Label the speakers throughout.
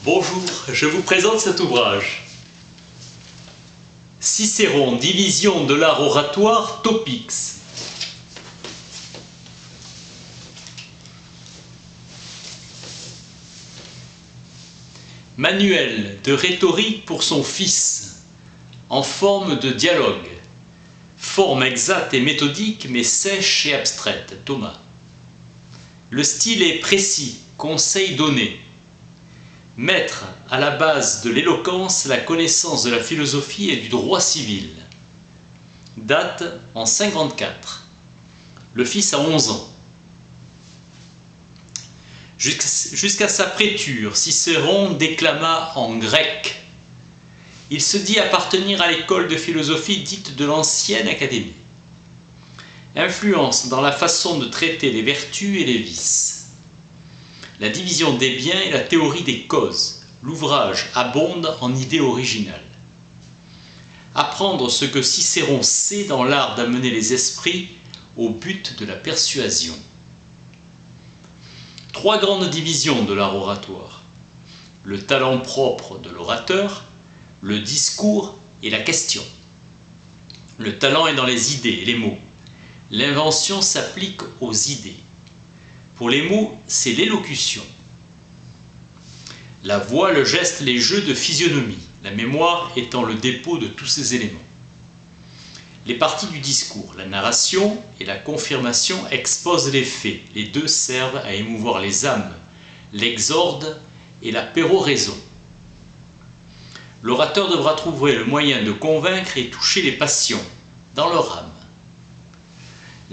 Speaker 1: Bonjour, je vous présente cet ouvrage. Cicéron, division de l'art oratoire, Topics. Manuel de rhétorique pour son fils, en forme de dialogue. Forme exacte et méthodique, mais sèche et abstraite, Thomas. Le style est précis, conseil donné. Mettre à la base de l'éloquence la connaissance de la philosophie et du droit civil. Date en 54. Le fils a 11 ans. Jusqu'à sa préture, Cicéron déclama en grec. Il se dit appartenir à l'école de philosophie dite de l'ancienne académie. Influence dans la façon de traiter les vertus et les vices. La division des biens et la théorie des causes. L'ouvrage abonde en idées originales. Apprendre ce que Cicéron sait dans l'art d'amener les esprits au but de la persuasion. 3 grandes divisions de l'art oratoire. Le talent propre de l'orateur, le discours et la question. Le talent est dans les idées et les mots. L'invention s'applique aux idées. Pour les mots, c'est l'élocution. La voix, le geste, les jeux de physionomie, la mémoire étant le dépôt de tous ces éléments. Les parties du discours, la narration et la confirmation exposent les faits. Les deux servent à émouvoir les âmes, l'exorde et la péroraison. L'orateur devra trouver le moyen de convaincre et toucher les passions dans leur âme.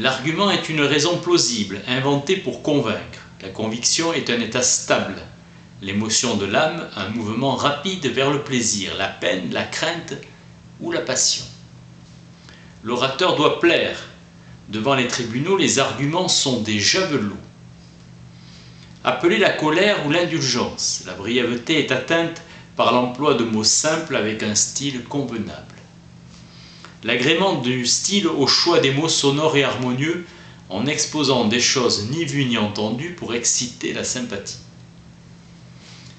Speaker 1: L'argument est une raison plausible, inventée pour convaincre. La conviction est un état stable. L'émotion de l'âme, un mouvement rapide vers le plaisir, la peine, la crainte ou la passion. L'orateur doit plaire. Devant les tribunaux, les arguments sont des javelots. Appelée la colère ou l'indulgence, la brièveté est atteinte par l'emploi de mots simples avec un style convenable. L'agrément du style au choix des mots sonores et harmonieux en exposant des choses ni vues ni entendues pour exciter la sympathie.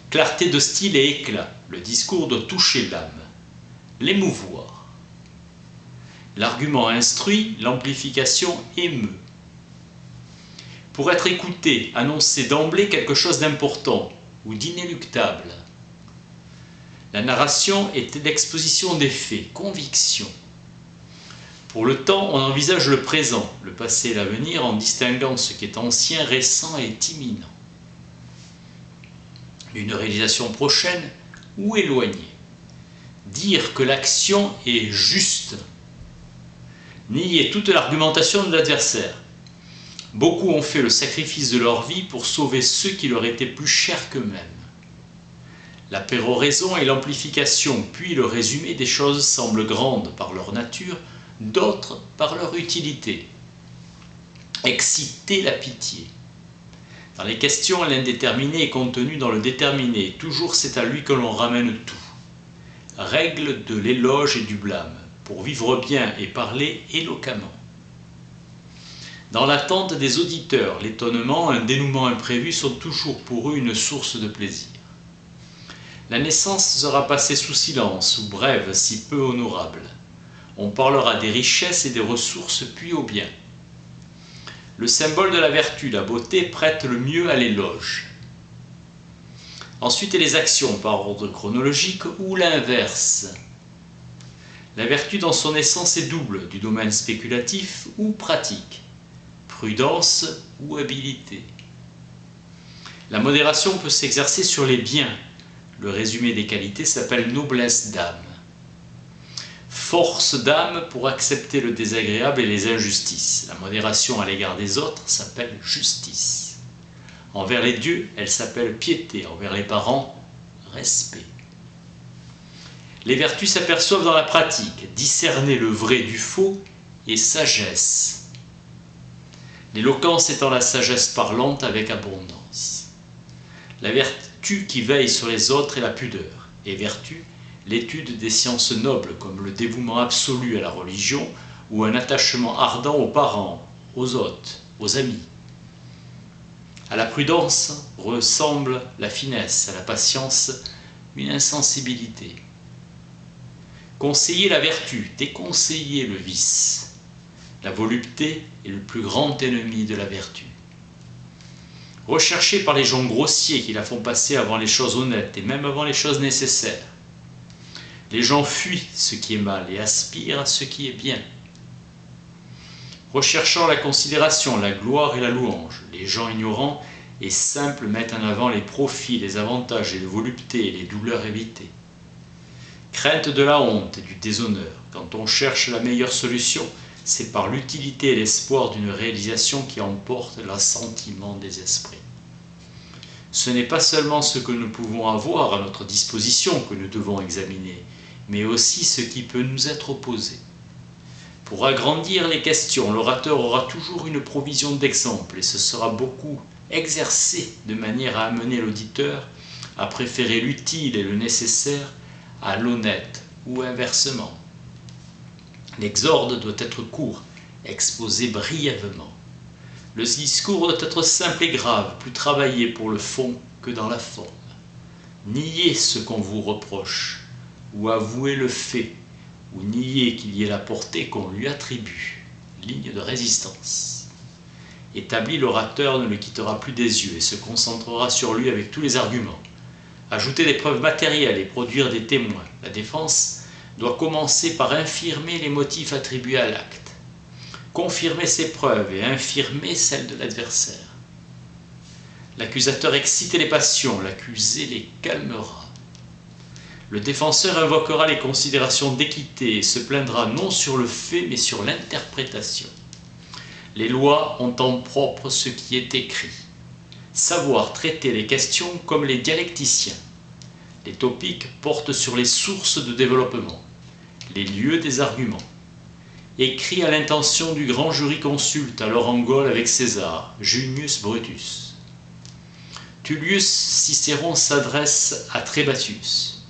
Speaker 1: Clarté de style et éclat, le discours doit toucher l'âme, l'émouvoir. L'argument instruit, l'amplification émeut. Pour être écouté, annoncer d'emblée quelque chose d'important ou d'inéluctable. La narration est l'exposition des faits, conviction. Pour le temps, on envisage le présent, le passé et l'avenir en distinguant ce qui est ancien, récent et imminent. Une réalisation prochaine ou éloignée. Dire que l'action est juste. Nier toute l'argumentation de l'adversaire. Beaucoup ont fait le sacrifice de leur vie pour sauver ceux qui leur étaient plus chers qu'eux-mêmes. La péroraison et l'amplification, puis le résumé des choses semblent grandes par leur nature, d'autres par leur utilité. Exciter la pitié. Dans les questions, l'indéterminé est contenu dans le déterminé. Toujours c'est à lui que l'on ramène tout. Règle de l'éloge et du blâme, pour vivre bien et parler éloquemment. Dans l'attente des auditeurs, l'étonnement, un dénouement imprévu sont toujours pour eux une source de plaisir. La naissance sera passée sous silence ou brève, si peu honorable. On parlera des richesses et des ressources puis au bien. Le symbole de la vertu, la beauté, prête le mieux à l'éloge. Ensuite, les actions par ordre chronologique ou l'inverse. La vertu dans son essence est double, du domaine spéculatif ou pratique, prudence ou habileté. La modération peut s'exercer sur les biens. Le résumé des qualités s'appelle noblesse d'âme. Force d'âme pour accepter le désagréable et les injustices. La modération à l'égard des autres s'appelle justice. Envers les dieux, elle s'appelle piété. Envers les parents, respect. Les vertus s'aperçoivent dans la pratique, discerner le vrai du faux et sagesse. L'éloquence étant la sagesse parlante avec abondance. La vertu qui veille sur les autres est la pudeur, et vertu, l'étude des sciences nobles comme le dévouement absolu à la religion ou un attachement ardent aux parents, aux hôtes, aux amis. À la prudence ressemble la finesse, à la patience une insensibilité. Conseiller la vertu, déconseiller le vice. La volupté est le plus grand ennemi de la vertu. Recherchée par les gens grossiers qui la font passer avant les choses honnêtes et même avant les choses nécessaires. Les gens fuient ce qui est mal et aspirent à ce qui est bien. Recherchant la considération, la gloire et la louange, les gens ignorants et simples mettent en avant les profits, les avantages et les voluptés et les douleurs évitées. Crainte de la honte et du déshonneur. Quand on cherche la meilleure solution, c'est par l'utilité et l'espoir d'une réalisation qui emporte l'assentiment des esprits. Ce n'est pas seulement ce que nous pouvons avoir à notre disposition que nous devons examiner, mais aussi ce qui peut nous être opposé. Pour agrandir les questions, l'orateur aura toujours une provision d'exemples et se sera beaucoup exercé de manière à amener l'auditeur à préférer l'utile et le nécessaire à l'honnête ou inversement. L'exorde doit être court, exposé brièvement. Le discours doit être simple et grave, plus travaillé pour le fond que dans la forme. Niez ce qu'on vous reproche, ou avouez le fait, ou niez qu'il y ait la portée qu'on lui attribue. Ligne de résistance. Établi, l'orateur ne le quittera plus des yeux et se concentrera sur lui avec tous les arguments. Ajouter des preuves matérielles et produire des témoins. La défense doit commencer par infirmer les motifs attribués à l'acte, confirmer ses preuves et infirmer celles de l'adversaire. L'accusateur excite les passions, l'accusé les calmera. Le défenseur invoquera les considérations d'équité et se plaindra non sur le fait mais sur l'interprétation. Les lois ont en propre ce qui est écrit. Savoir traiter les questions comme les dialecticiens. Les topiques portent sur les sources de développement, les lieux des arguments. Écrit à l'intention du grand jurisconsulte alors en Gaule avec César, Junius Brutus. Tullius Cicéron s'adresse à Trébatius.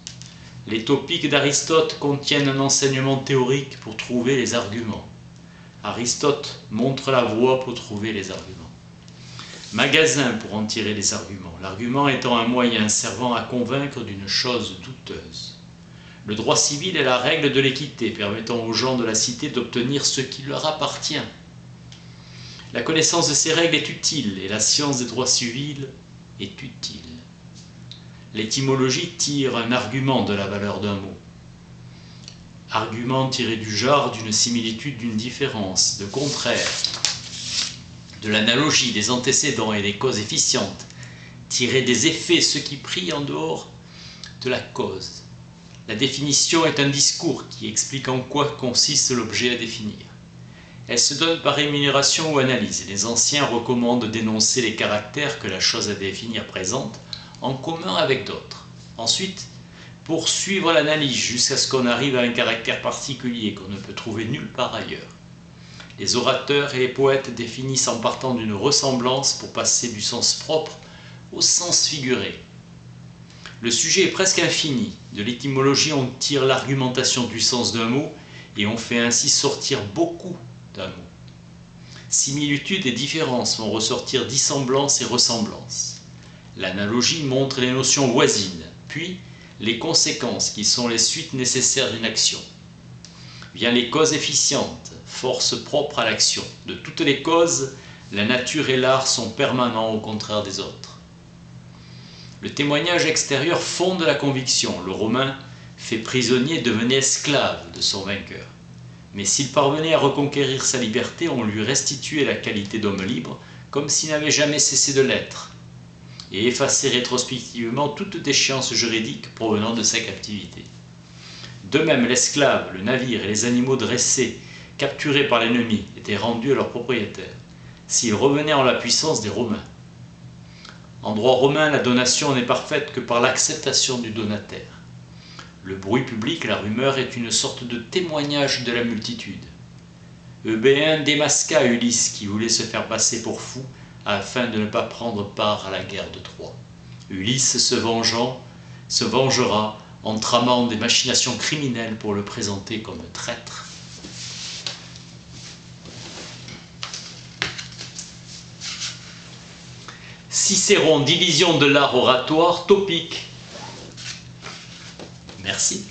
Speaker 1: Les topiques d'Aristote contiennent un enseignement théorique pour trouver les arguments. Aristote montre la voie pour trouver les arguments. Magasin pour en tirer les arguments, l'argument étant un moyen servant à convaincre d'une chose douteuse. Le droit civil est la règle de l'équité, permettant aux gens de la cité d'obtenir ce qui leur appartient. La connaissance de ces règles est utile, et la science des droits civils est utile. L'étymologie tire un argument de la valeur d'un mot. Argument tiré du genre, d'une similitude, d'une différence, de contraire, de l'analogie, des antécédents et des causes efficientes, tiré des effets, ce qui prie en dehors de la cause. La définition est un discours qui explique en quoi consiste l'objet à définir. Elle se donne par rémunération ou analyse. Les anciens recommandent d'énoncer les caractères que la chose à définir présente en commun avec d'autres. Ensuite, poursuivre l'analyse jusqu'à ce qu'on arrive à un caractère particulier qu'on ne peut trouver nulle part ailleurs. Les orateurs et les poètes définissent en partant d'une ressemblance pour passer du sens propre au sens figuré. Le sujet est presque infini. De l'étymologie, on tire l'argumentation du sens d'un mot et on fait ainsi sortir beaucoup d'un mot. Similitude et différence font ressortir dissemblance et ressemblance. L'analogie montre les notions voisines, puis les conséquences qui sont les suites nécessaires d'une action. Vient les causes efficientes, force propre à l'action. De toutes les causes, la nature et l'art sont permanents au contraire des autres. Le témoignage extérieur fonde la conviction. Le Romain, fait prisonnier, devenait esclave de son vainqueur. Mais s'il parvenait à reconquérir sa liberté, on lui restituait la qualité d'homme libre, comme s'il n'avait jamais cessé de l'être, et effaçait rétrospectivement toute déchéance juridique provenant de sa captivité. De même, l'esclave, le navire et les animaux dressés, capturés par l'ennemi, étaient rendus à leurs propriétaires, s'ils revenaient en la puissance des Romains. En droit romain, la donation n'est parfaite que par l'acceptation du donataire. Le bruit public, la rumeur, est une sorte de témoignage de la multitude. Eubéen démasqua Ulysse qui voulait se faire passer pour fou afin de ne pas prendre part à la guerre de Troie. Ulysse, se vengera en tramant des machinations criminelles pour le présenter comme traître. Cicéron, division de l'art oratoire, topique. Merci.